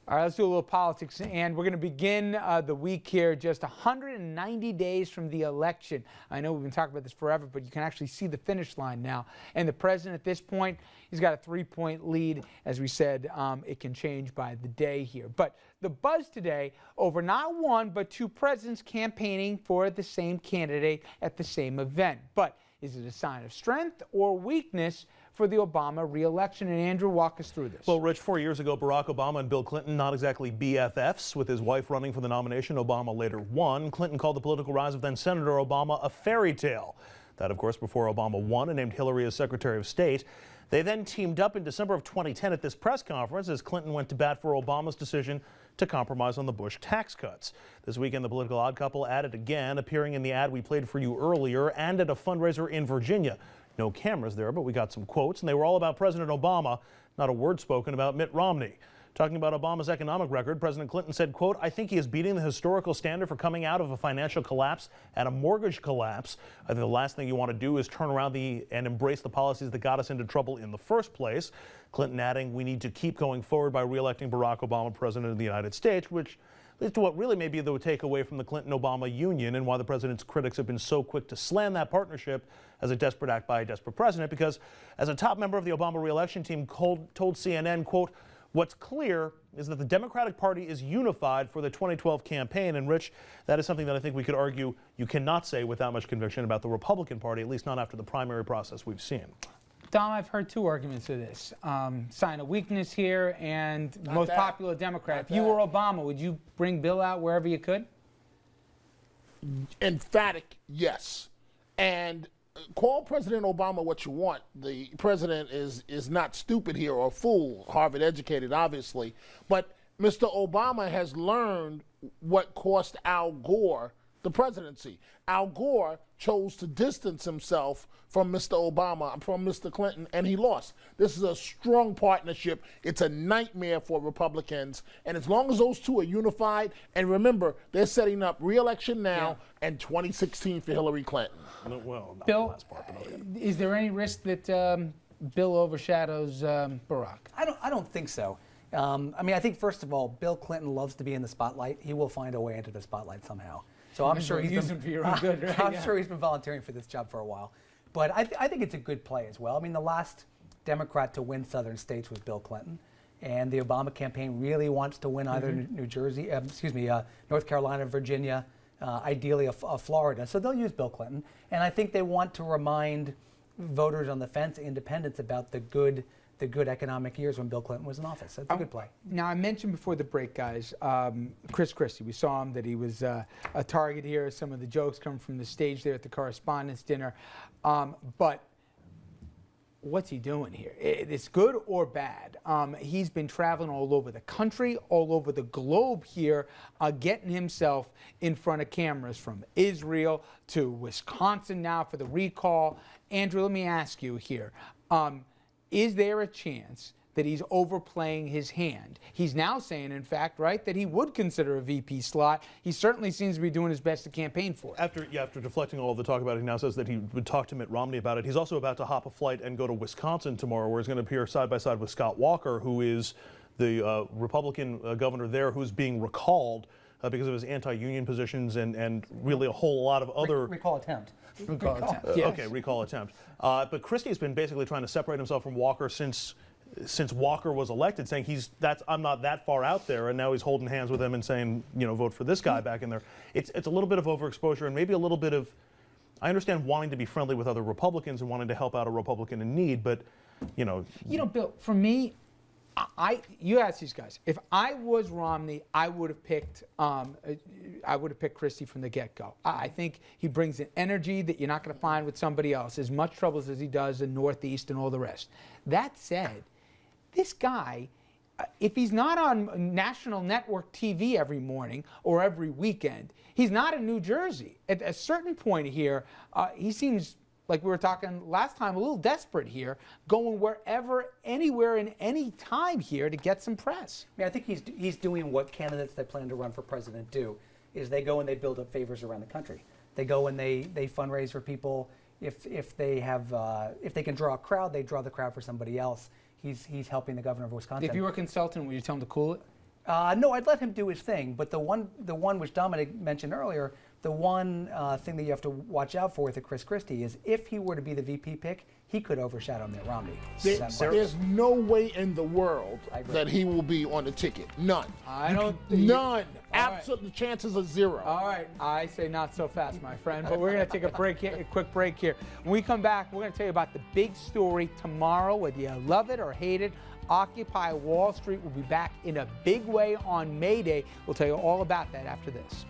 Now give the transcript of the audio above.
All right, let's do a little politics, and we're going to begin the week here just 190 days from the election. I know we've been talking about this forever, but you can actually see the finish line now. And the president at this point, he's got a 3-point lead. As we said, it can change by the day here. But the buzz today over not one, but two presidents campaigning for the same candidate at the same event. But is it a sign of strength or weakness for the Obama re-election? And Andrew, walk us through this. Well, Rich, 4 years ago, Barack Obama and Bill Clinton, not exactly BFFs. With his wife running for the nomination, Obama later won. Clinton called the political rise of then-Senator Obama a fairy tale. That, of course, before Obama won and named Hillary as Secretary of State. They then teamed up in December of 2010 at this press conference as Clinton went to bat for Obama's decision to compromise on the Bush tax cuts. This weekend, the political odd couple at it again, appearing in the ad we played for you earlier and at a fundraiser in Virginia. No cameras there, but we got some quotes, and they were all about President Obama, not a word spoken about Mitt Romney. Talking about Obama's economic record, President Clinton said, quote, "I think he is beating the historical standard for coming out of a financial collapse and a mortgage collapse. I think the last thing you want to do is turn around and embrace the policies that got us into trouble in the first place." Clinton adding, "We need to keep going forward by re-electing Barack Obama president of the United States," which leads to what really may be the takeaway from the Clinton-Obama union and why the president's critics have been so quick to slam that partnership as a desperate act by a desperate president. Because as a top member of the Obama re-election team told CNN, quote, "What's clear is that the Democratic Party is unified for the 2012 campaign." And Rich, that is something that I think we could argue you cannot say with that much conviction about the Republican Party, at least not after the primary process we've seen. Dom, I've heard two arguments of this. Sign of weakness here and most popular Democrat. If you were Obama, would you bring Bill out wherever you could? Emphatic yes. And call President Obama what you want. The president is not stupid here or a fool, Harvard educated, obviously. But Mr. Obama has learned what cost Al Gore the presidency. Al Gore chose to distance himself from Mr. Obama, from Mr. Clinton, and he lost. This is a strong partnership. It's a nightmare for Republicans. And as long as those two are unified, and remember, they're setting up re-election now and 2016 for Hillary Clinton. Well, not Bill, the last part, but okay. Is there any risk that Bill overshadows Barack? I don't think so. I mean, I think, first of all, Bill Clinton loves to be in the spotlight. He will find a way into the spotlight somehow. So I'm sure he's using for your own good, right? I'm sure he's been volunteering for this job for a while. But I think it's a good play as well. I mean, the last Democrat to win southern states was Bill Clinton. And the Obama campaign really wants to win either New Jersey, North Carolina, Virginia, ideally Florida. So they'll use Bill Clinton. And I think they want to remind voters on the fence, independents, about the good economic years when Bill Clinton was in office. That's a good play. Now, I mentioned before the break, guys, Chris Christie. We saw him, that he was a target here. Some of the jokes come from the stage there at the Correspondents' Dinner. But what's he doing here? It's good or bad. He's been traveling all over the country, all over the globe here, getting himself in front of cameras, from Israel to Wisconsin now for the recall. Andrew, let me ask you here. Is there a chance that he's overplaying his hand? He's now saying, in fact, right, that he would consider a VP slot. He certainly seems to be doing his best to campaign for it. After deflecting all of the talk about it, he now says that he would talk to Mitt Romney about it. He's also about to hop a flight and go to Wisconsin tomorrow, where he's going to appear side by side with Scott Walker, who is the Republican governor there, who's being recalled because of his anti-union positions and really a whole lot of other... Recall attempt. Recall attempt. Yes. Okay, recall attempt. But Christie's been basically trying to separate himself from Walker since Walker was elected, saying I'm not that far out there, and now he's holding hands with him and saying, vote for this guy back in there. It's a little bit of overexposure and maybe a little bit of, I understand wanting to be friendly with other Republicans and wanting to help out a Republican in need, but Bill, for me, you ask these guys. If I was Romney, I would have picked Christie from the get-go. I think he brings an energy that you're not going to find with somebody else, as much trouble as he does in Northeast and all the rest. That said, this guy, if he's not on national network TV every morning or every weekend, he's not in New Jersey. At a certain point here, he seems, like we were talking last time, a little desperate here, going wherever, anywhere, and any time here to get some press. I mean, I think he's doing what candidates that plan to run for president do, is they go and they build up favors around the country. They go and they fundraise for people. If they can draw a crowd, they draw the crowd for somebody else. He's helping the governor of Wisconsin. If you were a consultant, would you tell him to cool it? No, I'd let him do his thing. But the one which Dominic mentioned earlier, the one thing that you have to watch out for with the Chris Christie is if he were to be the VP pick, he could overshadow Mitt Romney. There's no way in the world that he will be on the ticket. None. I don't think None. All Absolute. The chances are zero. All right, I say not so fast, my friend. But we're going to take a break here, a quick break here. When we come back, we're going to tell you about the big story tomorrow, whether you love it or hate it. Occupy Wall Street will be back in a big way on May Day. We'll tell you all about that after this.